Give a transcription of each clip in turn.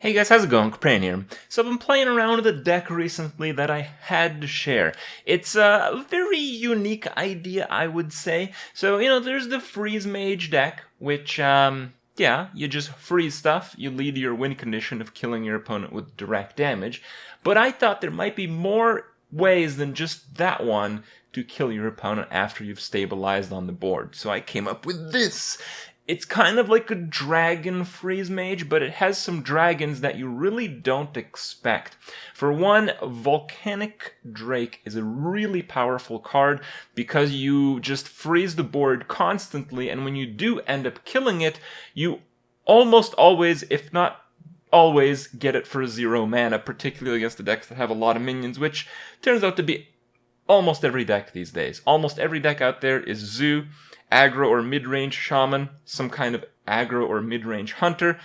Hey guys, how's it going? Kripp here. So I've been playing around with a deck recently that I had to share. It's a very unique idea, I would say. So, there's the Freeze Mage deck, which, yeah, you just freeze stuff, you lead to your win condition of killing your opponent with direct damage. But I thought there might be more ways than just that one to kill your opponent after you've stabilized on the board. So I came up with this. It's kind of like a dragon freeze mage, but it has some dragons that you really don't expect. For one, Volcanic Drake is a really powerful card because you just freeze the board constantly, and when you do end up killing it, you almost always, if not always, get it for 0 mana, particularly against the decks that have a lot of minions, which turns out to be almost every deck these days. Almost every deck out there is Zoo, aggro or mid-range shaman, some kind of aggro or mid-range hunter,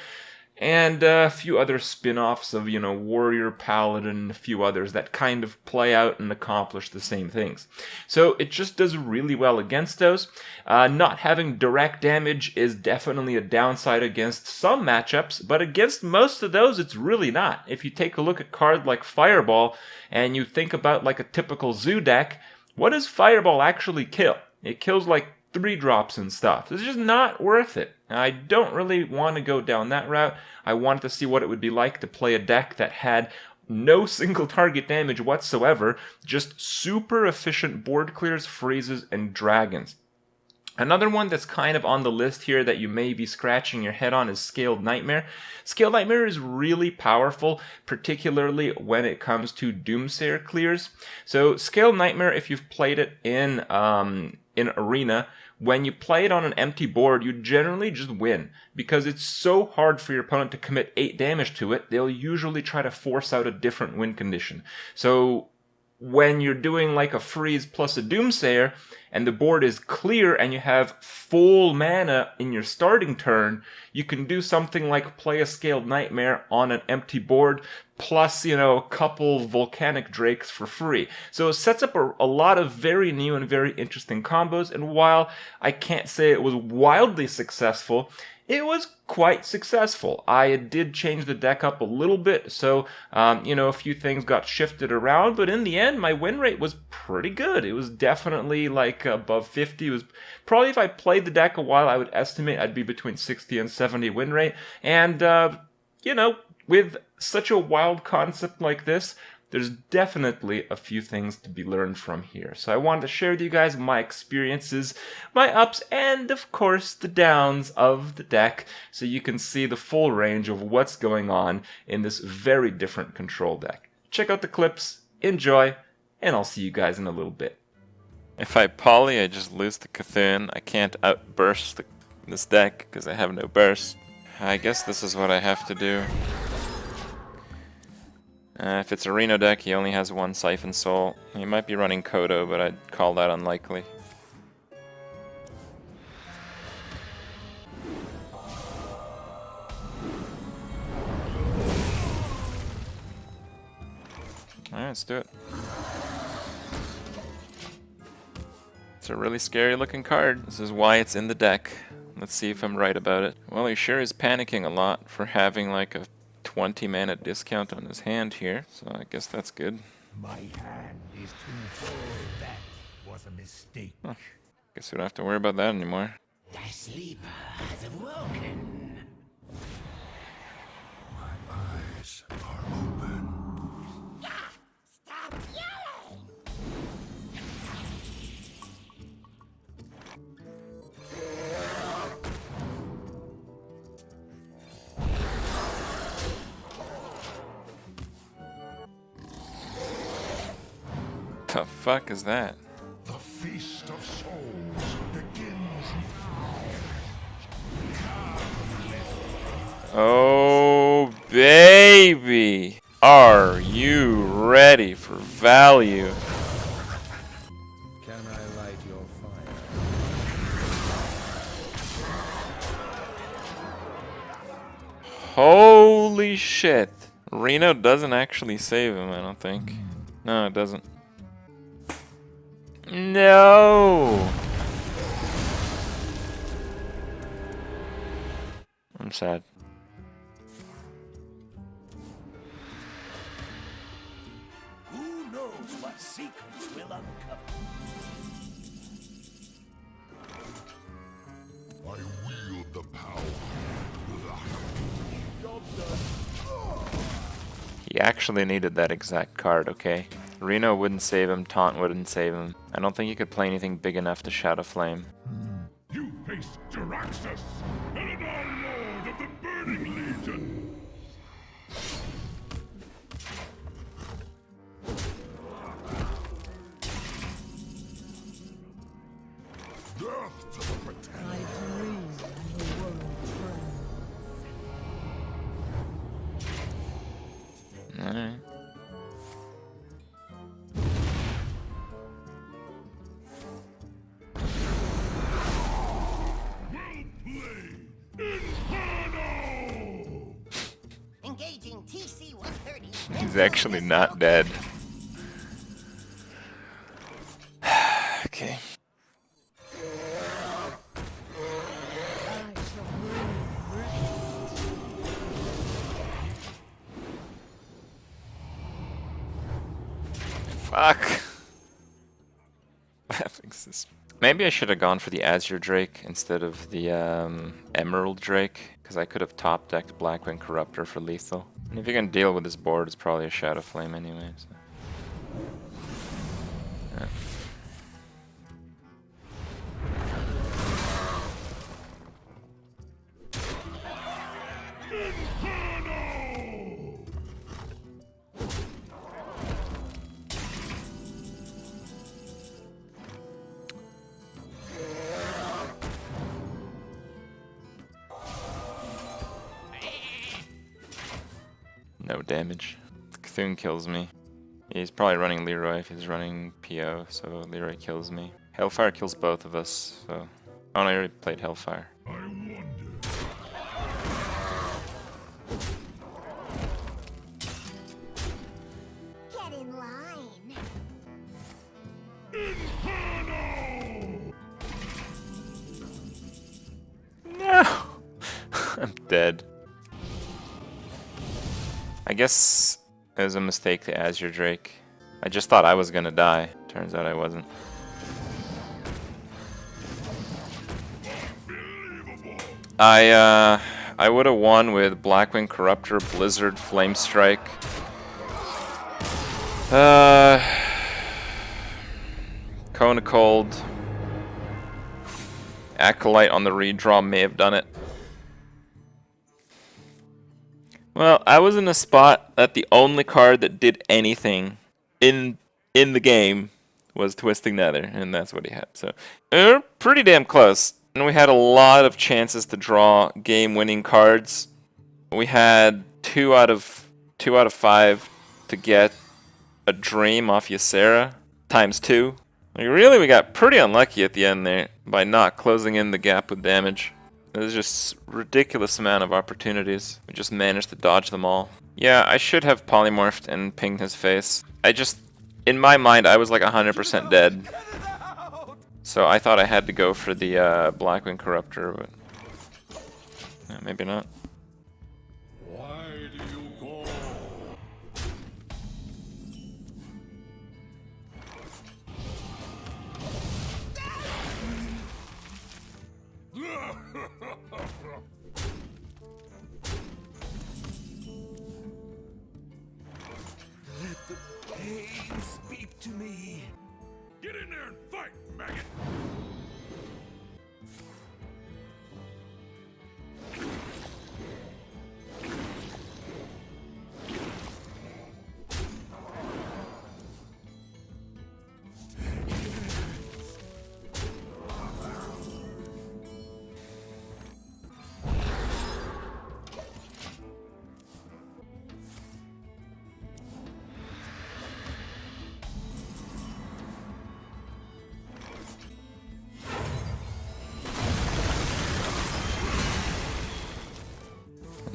and a few other spin-offs of, warrior, paladin, a few others that kind of play out and accomplish the same things. So it just does really well against those. Not having direct damage is definitely a downside against some matchups, but against most of those it's really not. If you take a look at cards like Fireball and you think about like a typical Zoo deck, what does Fireball actually kill? It kills like 3 drops and stuff. It's just not worth it. I don't really want to go down that route. I wanted to see what it would be like to play a deck that had no single target damage whatsoever, just super efficient board clears, freezes, and dragons. Another one that's kind of on the list here that you may be scratching your head on is Scaled Nightmare. Scaled Nightmare is really powerful, particularly when it comes to Doomsayer clears. So Scaled Nightmare, if you've played it in Arena, when you play it on an empty board, you generally just win, because it's so hard for your opponent to commit 8 damage to it, they'll usually try to force out a different win condition. So when you're doing like a freeze plus a Doomsayer, and the board is clear and you have full mana in your starting turn, you can do something like play a Scaled Nightmare on an empty board, plus, a couple Volcanic Drakes for free. So it sets up a lot of very new and very interesting combos, and while I can't say it was wildly successful, it was quite successful. I did change the deck up a little bit, so, a few things got shifted around, but in the end, my win rate was pretty good. It was definitely, like, above 50. It was probably, if I played the deck a while, I would estimate I'd be between 60 and 70 win rate, and, with such a wild concept like this, there's definitely a few things to be learned from here. So I wanted to share with you guys my experiences, my ups, and of course the downs of the deck, so you can see the full range of what's going on in this very different control deck. Check out the clips, enjoy, and I'll see you guys in a little bit. If I poly, I just lose the Cthulhu. I can't outburst this deck because I have no burst. I guess this is what I have to do. If it's a Reno deck, he only has 1 Siphon Soul. He might be running Kodo, but I'd call that unlikely. Alright, let's do it. It's a really scary looking card. This is why it's in the deck. Let's see if I'm right about it. Well, he sure is panicking a lot for having like a 20 mana discount on his hand here, so I guess that's good. My hand is too full. That was a mistake. Huh. Guess we don't have to worry about that anymore. The sleeper has awoken. My eyes are open. Stop yelling! The fuck is that? The feast of souls begins now. Oh, baby! Are you ready for value? Can I light your fire? Holy shit. Reno doesn't actually save him, I don't think. No, it doesn't. No! I'm sad. secrets will uncover. I wield the power. Job done. He actually needed that exact card, okay? Reno wouldn't save him, Taunt wouldn't save him. I don't think he could play anything big enough to Shadow Flame. You face Jaraxxus, Eladar Lord of the Burning Legion. Death to the pretender. I dream and the world turns. Alright. Engaging TC-130. He's actually not dead. Okay. I shall bring rest. Fuck. Maybe I should have gone for the Azure Drake instead of the Emerald Drake, because I could have top decked Blackwing Corruptor for lethal. And if you can deal with this board, it's probably a Shadow Flame anyway. So. Yeah. No damage. Cthulhu kills me. He's probably running Leroy if he's running PO, so Leroy kills me. Hellfire kills both of us, so... Oh no, I already played Hellfire. I wonder. Get in line. No! I'm dead. I guess it was a mistake to Azure Drake. I just thought I was gonna die. Turns out I wasn't. I would have won with Blackwing Corruptor, Blizzard, Flame Strike. Cone of Cold. Acolyte on the redraw may have done it. Well, I was in a spot that the only card that did anything in the game was Twisting Nether, and that's what he had. So we were pretty damn close, and we had a lot of chances to draw game-winning cards. We had 2 out of 5 to get a Dream off Ysera ×2. Like really, we got pretty unlucky at the end there by not closing in the gap with damage. There's just ridiculous amount of opportunities. We just managed to dodge them all. Yeah, I should have polymorphed and pinged his face. In my mind, I was like 100% dead. So I thought I had to go for the Blackwing Corruptor, but yeah, maybe not. Why do you call? Let the pain speak to me. Get in there and fight, maggot!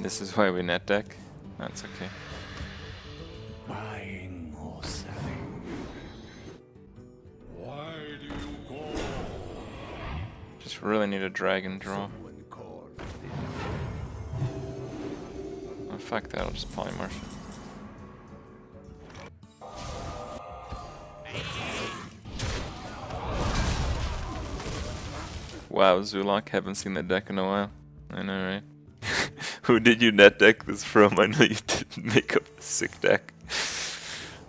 This is why we net deck? That's okay. Buying or selling? Why do you call? Just really need a dragon draw. Someone called. Oh, fuck that, I'll just polymorph. Wow, Zulok, haven't seen that deck in a while. I know, right? Who did you net deck this from? I know you didn't make up a sick deck.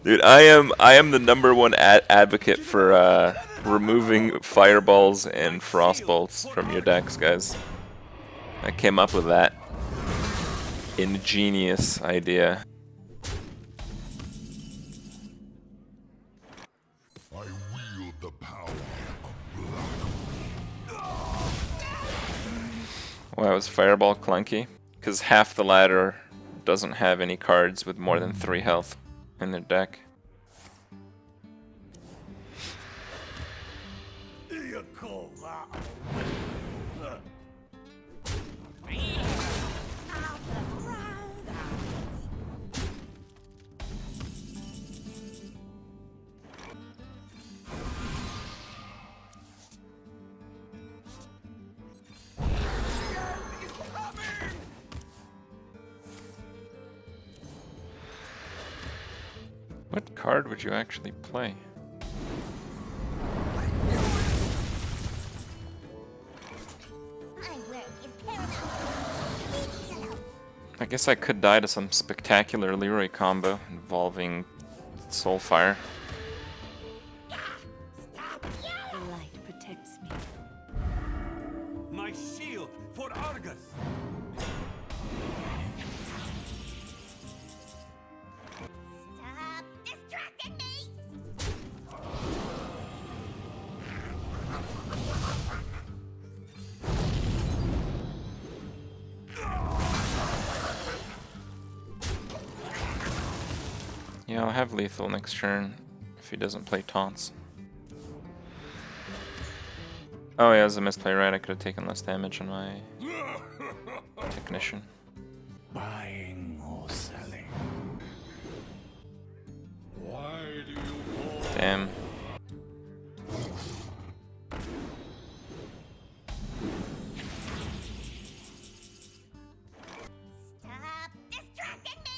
Dude, I am the #1 advocate for removing fireballs and frostbolts from your decks, guys. I came up with that ingenious idea. I wield the power of black. Wow, is Fireball clunky? Because half the ladder doesn't have any cards with more than 3 health in their deck. You call that? What card would you actually play? My work is paramount. I guess I could die to some spectacular Leroy combo involving Soulfire. The light protects me. My shield for Argus. Stop distracting me. Yeah, I'll have lethal next turn if he doesn't play taunts. Oh yeah, it was a misplay, right? I could have taken less damage on my technician. Buying or selling. Why do you call Damn. Stop distracting me.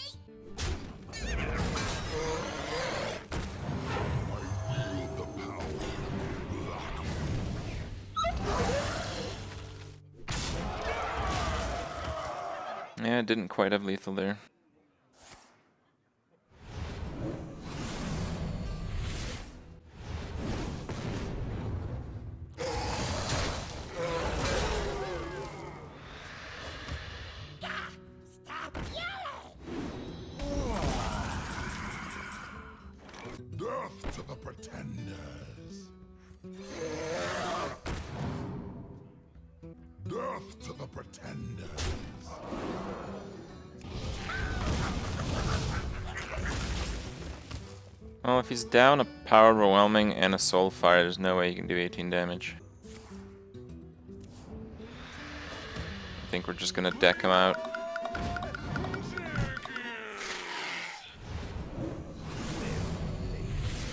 wield the power of black? Yeah, I didn't quite have lethal there. Stop yelling. Death to the pretenders. Death to the pretenders. Well, if he's down a Power Overwhelming and a Soulfire, there's no way he can do 18 damage. I think we're just gonna deck him out.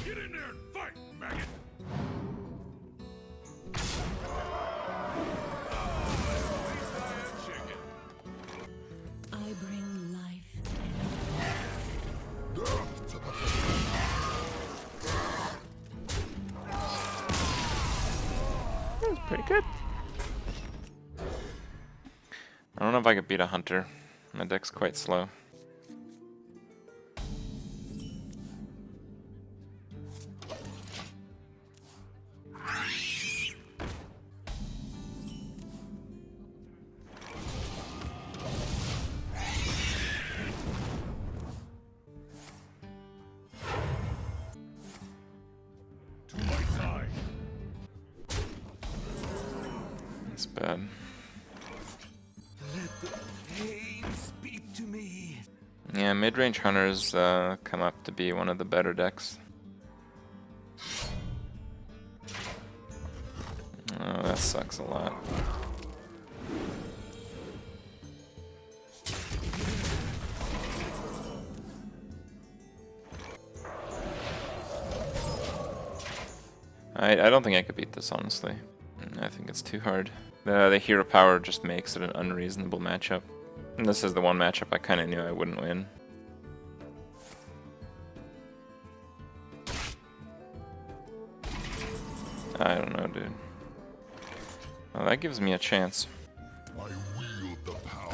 Get in there and fight, maggot! I bring life. Death to the That was pretty good. I don't know if I could beat a Hunter. My deck's quite slow. to my side. That's bad. Let the pain speak to me. Yeah, mid-range Hunters come up to be one of the better decks. Oh, that sucks a lot. I don't think I could beat this, honestly. I think it's too hard. The hero power just makes it an unreasonable matchup. And this is the one matchup I kind of knew I wouldn't win. I don't know, dude. Well, that gives me a chance. I wield the power.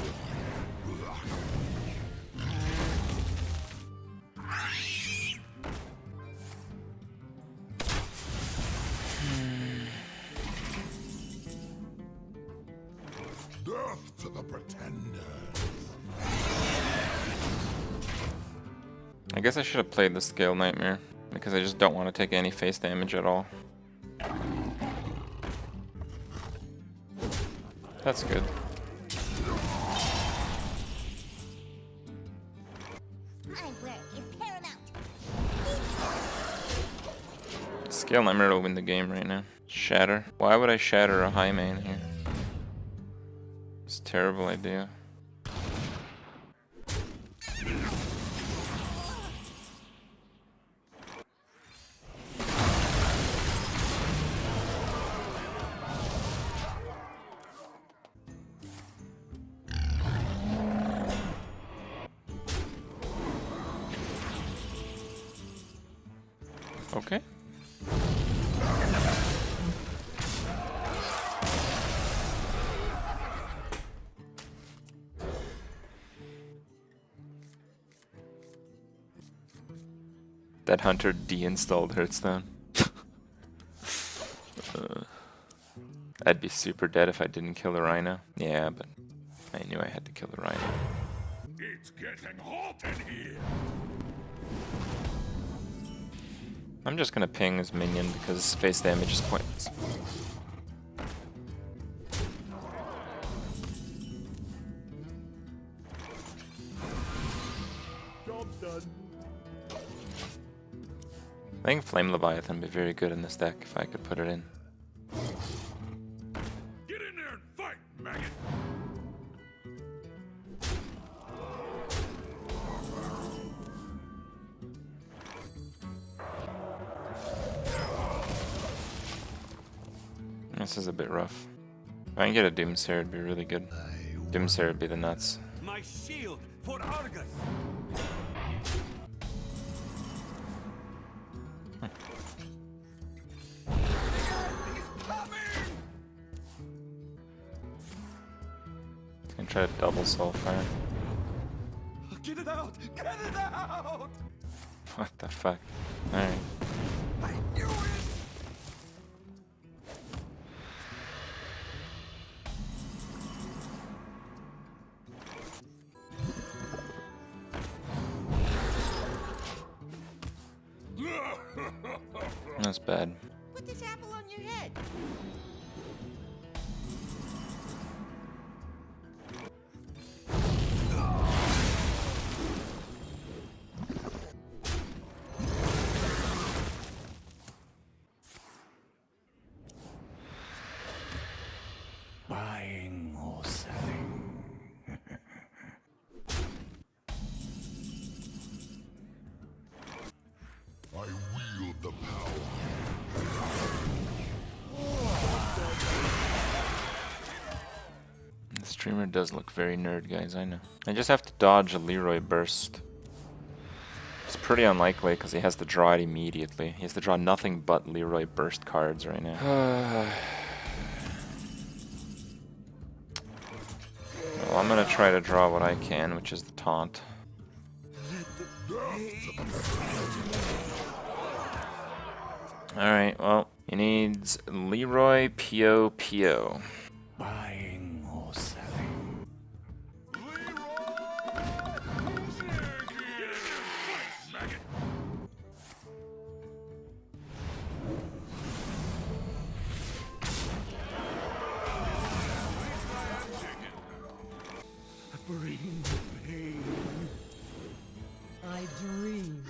Death to the pretenders. I guess I should have played the Scale Nightmare, because I just don't want to take any face damage at all. That's good. My work is paramount. Scale Nightmare will win the game right now. Shatter. Why would I shatter a high main here? It's a terrible idea. Okay. That hunter deinstalled Hearthstone. I'd be super dead if I didn't kill the rhino. Yeah, but I knew I had to kill the rhino. It's getting hot in here. I'm just gonna ping his minion because face damage is pointless. Job done. I think Flame Leviathan would be very good in this deck if I could put it in. Get in there and fight, maggot. This is a bit rough. If I can get a Doomsayer, it'd be really good. Doomsayer would be the nuts. My shield for Argus. I'm gonna try to double Soulfire. Get it out! Get it out! What the fuck? Alright. I knew it! That's bad. Put this apple on your head. Buying or selling. I wield the power. The streamer does look very nerd, guys, I know. I just have to dodge a Leroy Burst. It's pretty unlikely because he has to draw it immediately. He has to draw nothing but Leroy Burst cards right now. Well, I'm gonna try to draw what I can, which is the taunt. Alright, well, he needs Leroy P.O.P.O. Buying or selling. Bring the pain. I dream.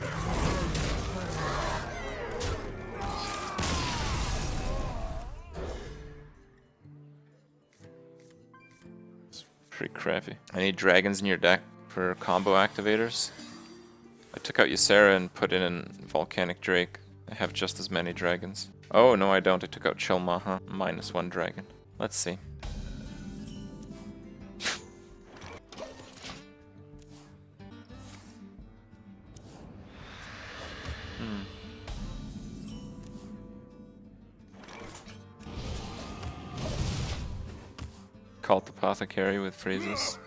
Pretty crappy. I need dragons in your deck for combo activators. I took out Ysera and put in Volcanic Drake. I have just as many dragons. Oh, no I don't. I took out Chilmaha. -1 dragon. Let's see. Cult Apothecary with freezes.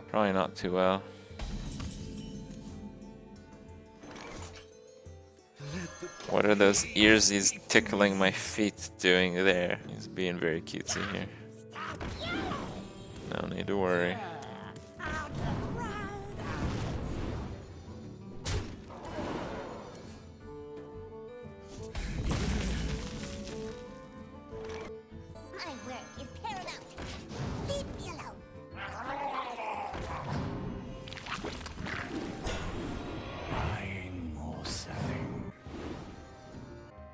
Probably not too well. What are those ears he's tickling my feet doing there? He's being very cutesy here. No need to worry. My work is paramount. Leave me alone. Buying or selling.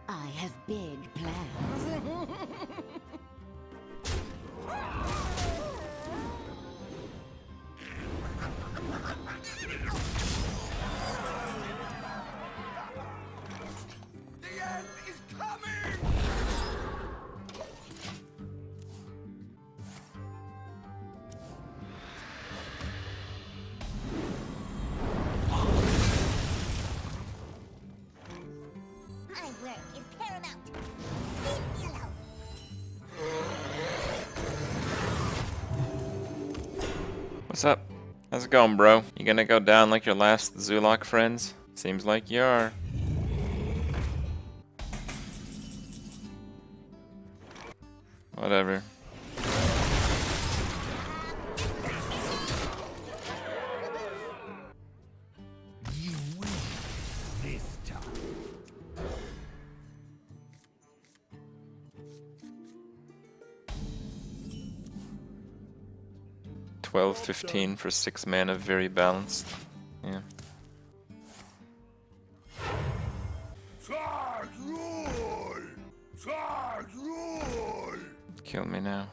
I have big plans. The end is coming! My work is paramount. Leave me alone. What's up? How's it going, bro? You gonna go down like your last Zulok friends? Seems like you are. Whatever. You win this time. 12-15 for 6 mana, very balanced. Yeah. Charge roll! Charge roll! Kill me now.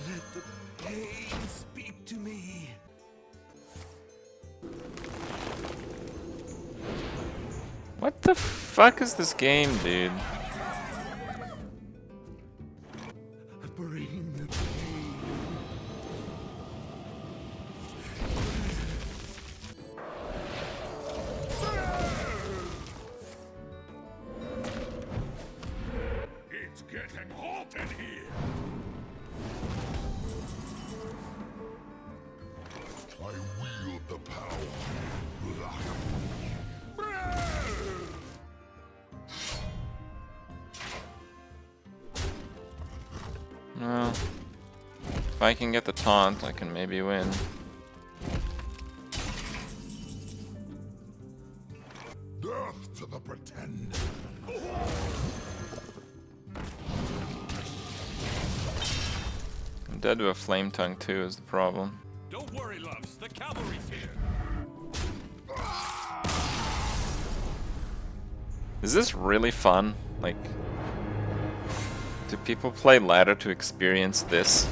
Let the pain speak to me. What the fuck is this game, dude? Bring the pain. It's getting hot in here. I wield the power. Well, if I can get the taunt, I can maybe win. Death to the pretender. I'm dead to a flame tongue too is the problem. Don't worry, loves. The cavalry's here. Is this really fun? Like, do people play ladder to experience this?